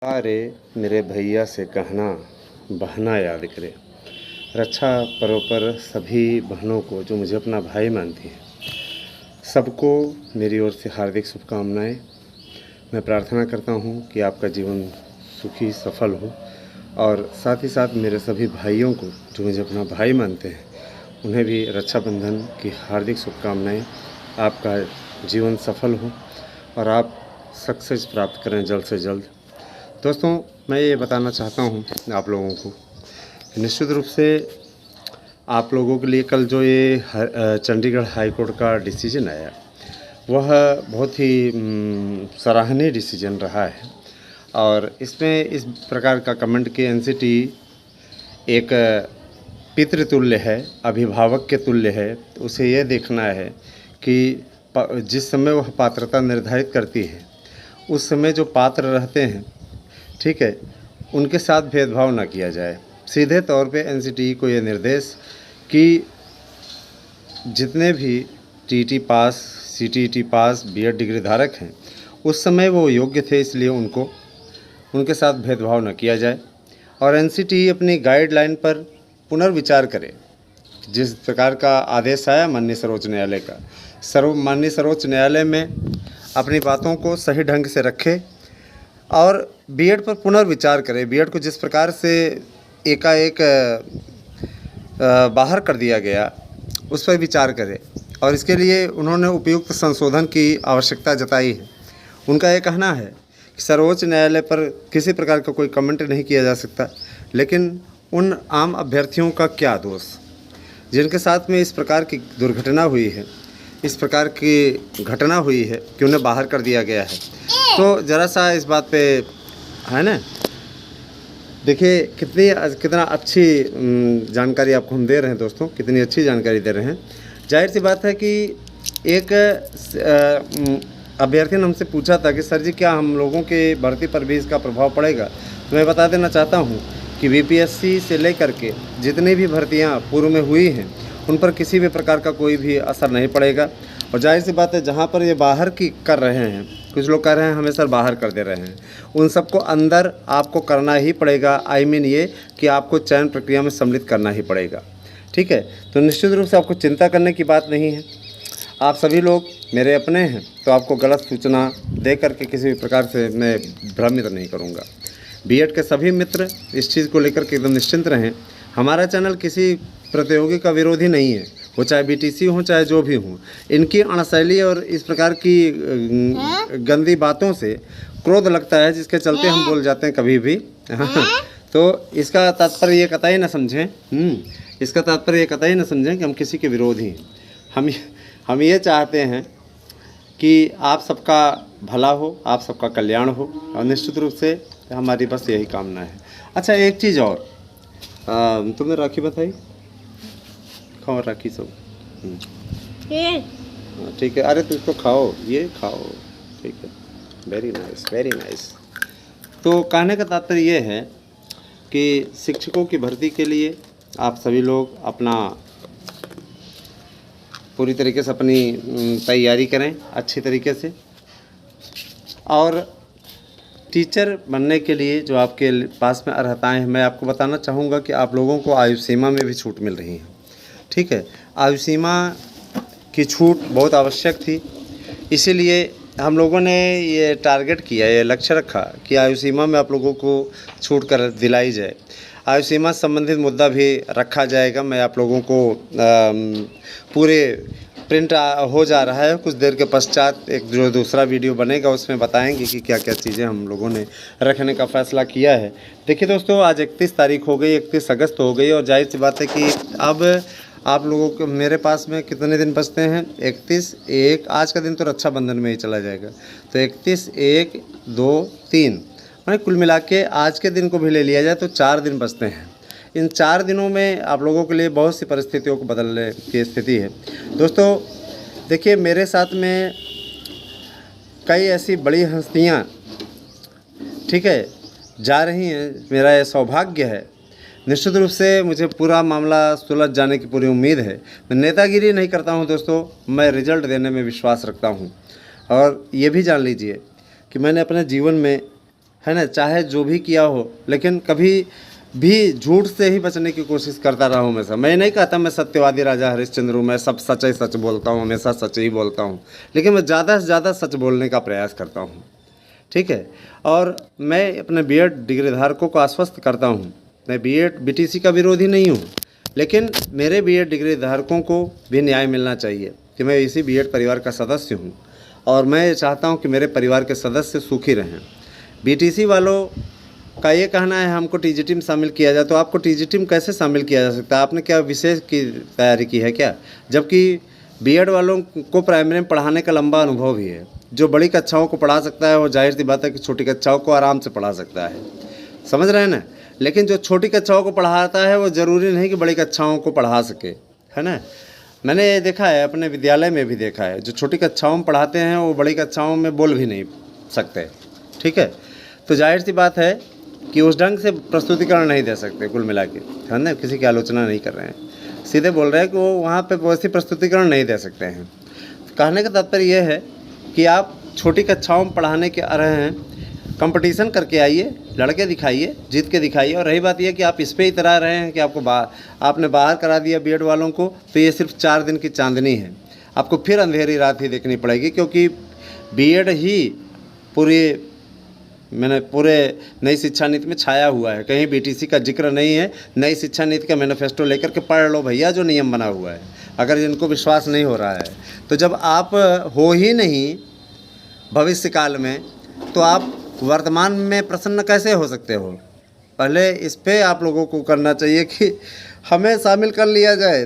अरे मेरे भैया से कहना बहना याद करे। रक्षा पर्व पर सभी बहनों को जो मुझे अपना भाई मानती हैं, सबको मेरी ओर से हार्दिक शुभकामनाएं। मैं प्रार्थना करता हूं कि आपका जीवन सुखी सफल हो, और साथ ही साथ मेरे सभी भाइयों को जो मुझे अपना भाई मानते हैं, उन्हें भी रक्षाबंधन की हार्दिक शुभकामनाएं। आपका जीवन सफल हो और आप सक्सेस प्राप्त करें जल्द से जल्द। दोस्तों, मैं ये बताना चाहता हूँ आप लोगों को, निश्चित रूप से आप लोगों के लिए कल जो ये चंडीगढ़ हाई कोर्ट का डिसीजन आया, वह बहुत ही सराहनीय डिसीजन रहा है। और इसमें इस प्रकार का कमेंट कि एनसीटी एक पितृतुल्य है, अभिभावक के तुल्य है। तो उसे यह देखना है कि जिस समय वह पात्रता निर्धारित करती है, उस समय जो पात्र रहते हैं, ठीक है, उनके साथ भेदभाव ना किया जाए। सीधे तौर पे एनसीटीई को ये निर्देश कि जितने भी टीटी पास, सीटीईटी पास, बीएड डिग्री धारक हैं, उस समय वो योग्य थे, इसलिए उनके साथ भेदभाव न किया जाए। और एनसीटीई अपनी गाइडलाइन पर पुनर्विचार करे। जिस प्रकार का आदेश आया माननीय सर्वोच्च न्यायालय का, माननीय सर्वोच्च न्यायालय में अपनी बातों को सही ढंग से रखे और बीएड पर पुनर्विचार करें। बीएड को जिस प्रकार से एकाएक बाहर कर दिया गया, उस पर विचार करें, और इसके लिए उन्होंने उपयुक्त संशोधन की आवश्यकता जताई है। उनका ये कहना है कि सर्वोच्च न्यायालय पर किसी प्रकार का कोई कमेंट नहीं किया जा सकता, लेकिन उन आम अभ्यर्थियों का क्या दोष जिनके साथ में इस प्रकार की दुर्घटना हुई है, इस प्रकार की घटना हुई है कि उन्हें बाहर कर दिया गया है। तो ज़रा सा इस बात पे है ना, देखिए कितना अच्छी जानकारी आपको हम दे रहे हैं दोस्तों, कितनी अच्छी जानकारी दे रहे हैं। जाहिर सी बात है कि एक अभ्यर्थी ने हमसे पूछा था कि सर जी, क्या हम लोगों के भर्ती पर भी इसका प्रभाव पड़ेगा? तो मैं बता देना चाहता हूँ कि बीपीएससी से लेकर के जितनी भी भर्तियाँ पूर्व में हुई हैं, उन पर किसी भी प्रकार का कोई भी असर नहीं पड़ेगा। और जाहिर सी बात है, जहाँ पर ये बाहर की कर रहे हैं, कुछ लोग कह रहे हैं हमें सर बाहर कर दे रहे हैं, उन सबको अंदर आपको करना ही पड़ेगा। ये कि आपको चयन प्रक्रिया में सम्मिलित करना ही पड़ेगा, ठीक है। तो निश्चित रूप से आपको चिंता करने की बात नहीं है। आप सभी लोग मेरे अपने हैं, तो आपको गलत सूचना दे करके किसी भी प्रकार से मैं भ्रमित नहीं करूँगा। बीएड के सभी मित्र इस चीज़ को लेकर के एकदम निश्चिंत रहें। हमारा चैनल किसी प्रतियोगी का विरोधी नहीं है, वो चाहे बीटीसी हो चाहे जो भी हो। इनकी अणशैली और इस प्रकार की गंदी बातों से क्रोध लगता है, जिसके चलते हम बोल जाते हैं कभी भी। तो इसका तात्पर्य ये कतई न समझें, इसका तात्पर्य ये कतई न समझें कि हम किसी के विरोधी हैं। हम ये चाहते हैं कि आप सबका भला हो, आप सबका कल्याण हो, और निश्चित रूप से हमारी बस यही कामना है। अच्छा, एक चीज़ और, तुमने राखी बताई, खाओ राखी सब, ठीक है। अरे तुम इसको खाओ, ये खाओ, ठीक है, वेरी नाइस वेरी नाइस। तो कहने का तात्पर्य ये है कि शिक्षकों की भर्ती के लिए आप सभी लोग अपना पूरी तरीके से अपनी तैयारी करें अच्छी तरीके से। और टीचर बनने के लिए जो आपके पास में अर्हताएँ हैं, मैं आपको बताना चाहूँगा कि आप लोगों को आयु सीमा में भी छूट मिल रही है, ठीक है। आयु सीमा की छूट बहुत आवश्यक थी, इसीलिए हम लोगों ने ये टारगेट किया, ये लक्ष्य रखा कि आयु सीमा में आप लोगों को छूट कर दिलाई जाए। आयु सीमा संबंधित मुद्दा भी रखा जाएगा। मैं आप लोगों को पूरे प्रिंट हो जा रहा है, कुछ देर के पश्चात एक जो दूसरा वीडियो बनेगा उसमें बताएंगे कि क्या क्या चीज़ें हम लोगों ने रखने का फ़ैसला किया है। देखिए दोस्तों, आज 31 तारीख हो गई, 31 अगस्त हो गई, और जाहिर सी बात है कि अब आप लोगों को मेरे पास में कितने दिन बचते हैं? 31, 1, आज का दिन तो रक्षाबंधन में ही चला जाएगा, तो 31, 1, 2, 3, मैंने कुल मिला के आज के दिन को भी ले लिया जाए तो 4 दिन बचते हैं। इन 4 दिनों में आप लोगों के लिए बहुत सी परिस्थितियों को बदलने की स्थिति है। दोस्तों देखिए, मेरे साथ में कई ऐसी बड़ी हस्तियां, ठीक है, जा रही हैं। मेरा यह सौभाग्य है। निश्चित रूप से मुझे पूरा मामला सुलझ जाने की पूरी उम्मीद है। मैं नेतागिरी नहीं करता हूं दोस्तों, मैं रिजल्ट देने में विश्वास रखता हूं। और ये भी जान लीजिए कि मैंने अपने जीवन में है ना, चाहे जो भी किया हो, लेकिन कभी भी झूठ से ही बचने की कोशिश करता रहा हूँ हमेशा। मैं नहीं कहता मैं सत्यवादी राजा हरिश्चंद्र हूँ, मैं सब सच ही सच बोलता हूँ, हमेशा सच ही बोलता हूँ, लेकिन मैं ज़्यादा से ज़्यादा सच बोलने का प्रयास करता हूँ। ठीक है। और मैं अपने बीएड डिग्री धारकों को आश्वस्त करता हूँ, मैं बीएड बीटीसी का विरोधी नहीं हूँ, लेकिन मेरे बीएड डिग्री धारकों को भी न्याय मिलना चाहिए कि मैं इसी बीएड परिवार का सदस्य हूँ और मैं ये चाहता हूँ कि मेरे परिवार के सदस्य सुखी रहें। बीटीसी वालों का ये कहना है हमको टीजीटी में शामिल किया जाए, तो आपको टीजीटी में कैसे शामिल किया जा सकता है? आपने क्या विशेष की तैयारी की है क्या? जबकि बीएड वालों को प्राइमरी में पढ़ाने का लंबा अनुभव भी है। जो बड़ी कक्षाओं को पढ़ा सकता है वो जाहिर सी बात है कि छोटी कक्षाओं को आराम से पढ़ा सकता है, समझ रहे हैं ना। लेकिन जो छोटी कक्षाओं को पढ़ाता है वो ज़रूरी नहीं कि बड़ी कक्षाओं को पढ़ा सके, है ना। मैंने ये देखा है, अपने विद्यालय में भी देखा है, जो छोटी कक्षाओं में पढ़ाते हैं वो बड़ी कक्षाओं में बोल भी नहीं सकते। ठीक है। तो जाहिर सी बात है कि उस ढंग से प्रस्तुतिकरण नहीं दे सकते, कुल मिला के, है ना। किसी की आलोचना नहीं कर रहे हैं, सीधे बोल रहे हैं कि वो वहाँ पे वैसी प्रस्तुतिकरण नहीं दे सकते हैं। कहने का तात्पर्य यह है कि आप छोटी कक्षाओं में पढ़ाने के अर्ह हैं, कंपटीशन करके आइए, लड़के दिखाइए, जीत के दिखाइए। और रही बात यह कि आप इस पे इतरा रहे हैं कि आपने बाहर करा दिया बीएड वालों को, तो ये सिर्फ 4 दिन की चांदनी है, आपको फिर अंधेरी रात ही देखनी पड़ेगी, क्योंकि बीएड ही पूरे नई शिक्षा नीति में छाया हुआ है। कहीं बीटीसी का जिक्र नहीं है। नई शिक्षा नीति का मैनिफेस्टो लेकर के पढ़ लो भैया, जो नियम बना हुआ है, अगर इनको विश्वास नहीं हो रहा है तो। जब आप हो ही नहीं भविष्य काल में, तो आप वर्तमान में प्रसन्न कैसे हो सकते हो? पहले इस पे आप लोगों को करना चाहिए कि हमें शामिल कर लिया जाए,